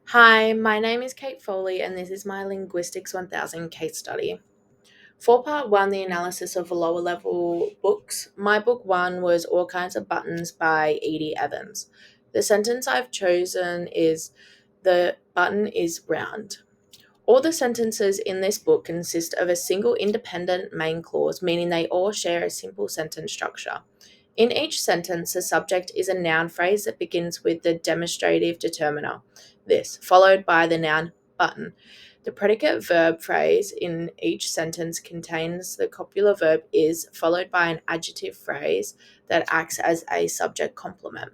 Hi, my name is Kate Foley, and this is my Linguistics 1000 case study. For part one, the analysis of lower level books, my book one was All Kinds of Buttons by Edie Evans. The sentence I've chosen is The button is round. All the sentences in this book consist of a single independent main clause, meaning they all share a simple sentence structure. In each sentence, the subject is a noun phrase that begins with the demonstrative determiner, this, followed by the noun button. The predicate verb phrase in each sentence contains the copular verb is, followed by an adjective phrase that acts as a subject complement.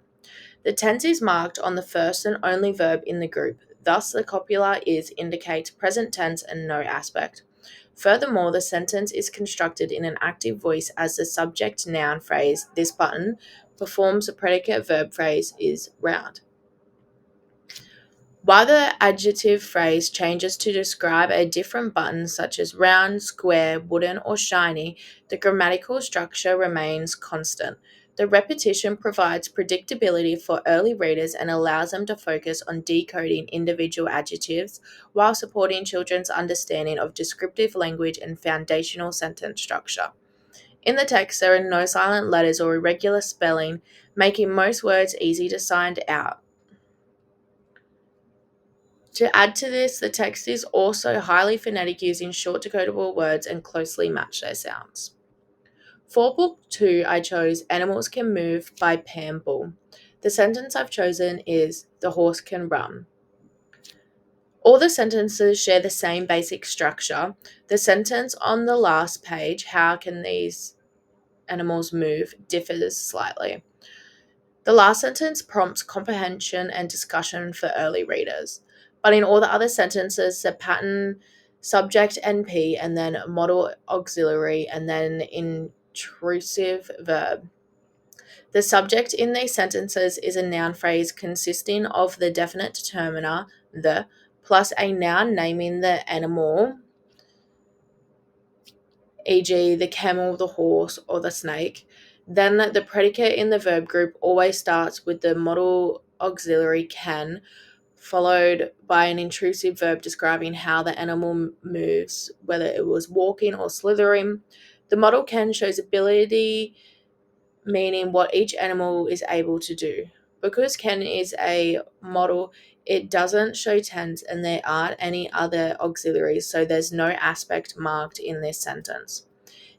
The tense is marked on the first and only verb in the group. Thus, the copular is indicates present tense and no aspect. Furthermore, the sentence is constructed in an active voice as the subject noun phrase, this button, performs the predicate verb phrase is round. While the adjective phrase changes to describe a different button, such as round, square, wooden, or shiny, the grammatical structure remains constant. The repetition provides predictability for early readers and allows them to focus on decoding individual adjectives while supporting children's understanding of descriptive language and foundational sentence structure. In the text, there are no silent letters or irregular spelling, making most words easy to sound out. To add to this, the text is also highly phonetic, using short decodable words and closely match their sounds. For book two, I chose Animals Can Move by Pam Bull. The sentence I've chosen is The horse can run. All the sentences share the same basic structure. The sentence on the last page, How can these animals move, differs slightly. The last sentence prompts comprehension and discussion for early readers. But in all the other sentences, the pattern subject NP and then modal auxiliary and then intrusive verb. The subject in these sentences is a noun phrase consisting of the definite determiner, the, plus a noun naming the animal, e.g., the camel, the horse, or the snake. Then the predicate in the verb group always starts with the modal auxiliary can, followed by an intrusive verb describing how the animal moves, whether it was walking or slithering. The modal can shows ability, meaning what each animal is able to do. Because can is a modal, it doesn't show tense and there aren't any other auxiliaries, so there's no aspect marked in this sentence.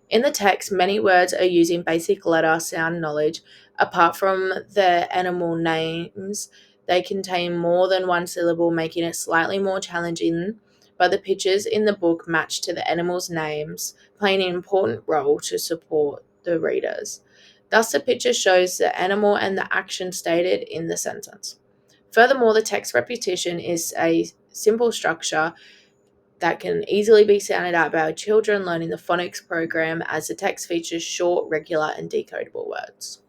In the text, many words are using basic letter sound knowledge. Apart from the animal names, they contain more than one syllable, making it slightly more challenging. But the pictures in the book match to the animals' names, playing an important role to support the readers. Thus, the picture shows the animal and the action stated in the sentence. Furthermore, the text repetition is a simple structure that can easily be sounded out by children learning the phonics program, as the text features short, regular, and decodable words.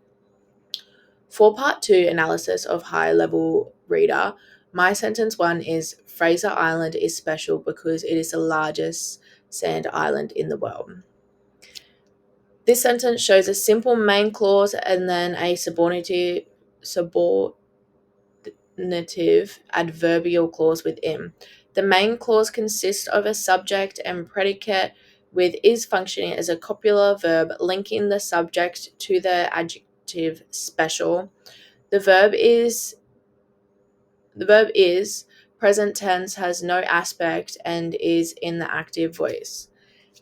For part two analysis of high level reader, my sentence one is Fraser Island is special because it is the largest sand island in the world. This sentence shows a simple main clause and then a subordinative adverbial clause within. The main clause consists of a subject and predicate, with is functioning as a copular verb linking the subject to the adjective special. The verb is present tense, has no aspect, and is in the active voice.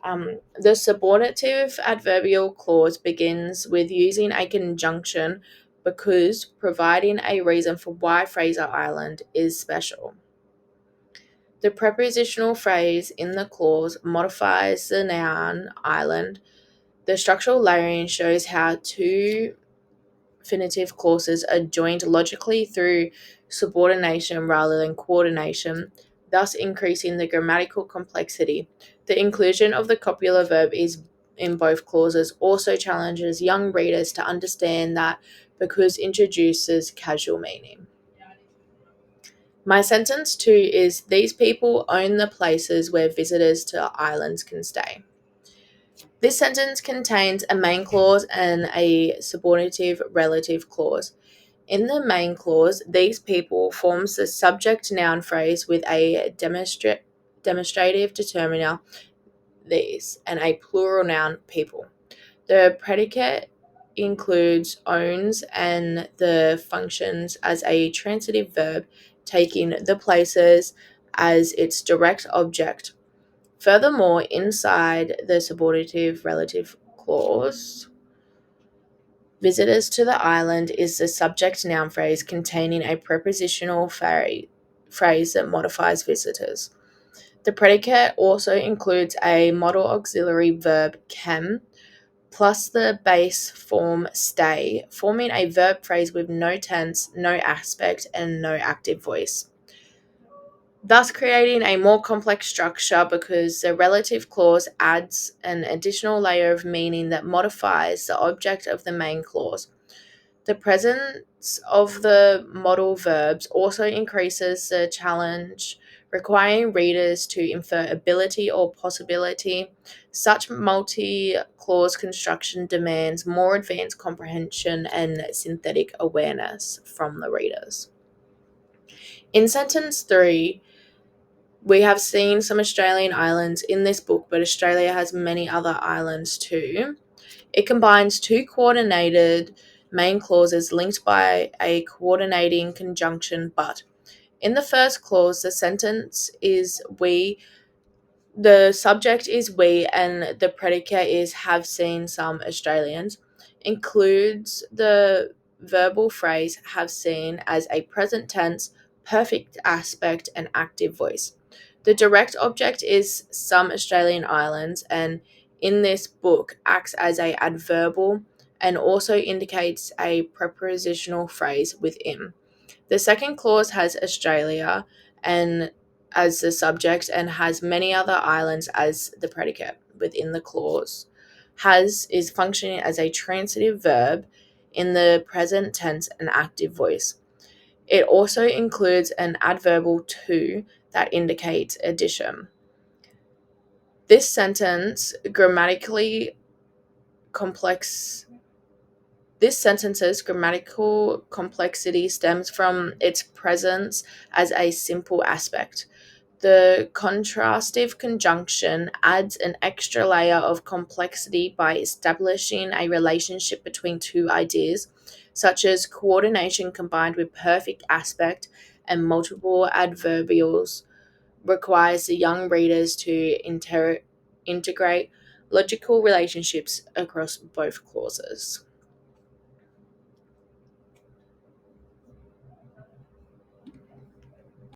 The subordinative adverbial clause begins with using a conjunction because, providing a reason for why Fraser Island is special. The prepositional phrase in the clause modifies the noun island. The structural layering shows how two infinitive clauses are joined logically through subordination rather than coordination, thus increasing the grammatical complexity. The inclusion of the copular verb is in both clauses also challenges young readers to understand that because introduces casual meaning. My sentence two is These people own the places where visitors to islands can stay. This sentence contains a main clause and a subordinative relative clause. In the main clause, these people forms the subject noun phrase with a demonstrative determiner, these, and a plural noun, people. The predicate includes owns and the functions as a transitive verb, taking the places as its direct object. Furthermore, inside the subordinative relative clause, visitors to the island is the subject noun phrase containing a prepositional phrase that modifies visitors. The predicate also includes a modal auxiliary verb can plus the base form stay, forming a verb phrase with no tense, no aspect, and no active voice, thus creating a more complex structure because the relative clause adds an additional layer of meaning that modifies the object of the main clause. The presence of the modal verbs also increases the challenge, requiring readers to infer ability or possibility. Such multi clause construction demands more advanced comprehension and synthetic awareness from the readers. In sentence 3, we have seen some Australian islands in this book, but Australia has many other islands too. It combines two coordinated main clauses linked by a coordinating conjunction but. In the first clause, the sentence is we, the subject is we, and the predicate is have seen some Australians, includes the verbal phrase have seen as a present tense, perfect aspect, and active voice. The direct object is some Australian islands, and in this book acts as a adverbial and also indicates a prepositional phrase within. The second clause has Australia and as the subject and has many other islands as the predicate within the clause. Has is functioning as a transitive verb in the present tense and active voice. It also includes an adverbial to that indicates addition. This sentence grammatically complex This sentence's grammatical complexity stems from its presence as a simple aspect. The contrastive conjunction adds an extra layer of complexity by establishing a relationship between two ideas, such as coordination combined with perfect aspect and multiple adverbials, requires the young readers to integrate logical relationships across both clauses.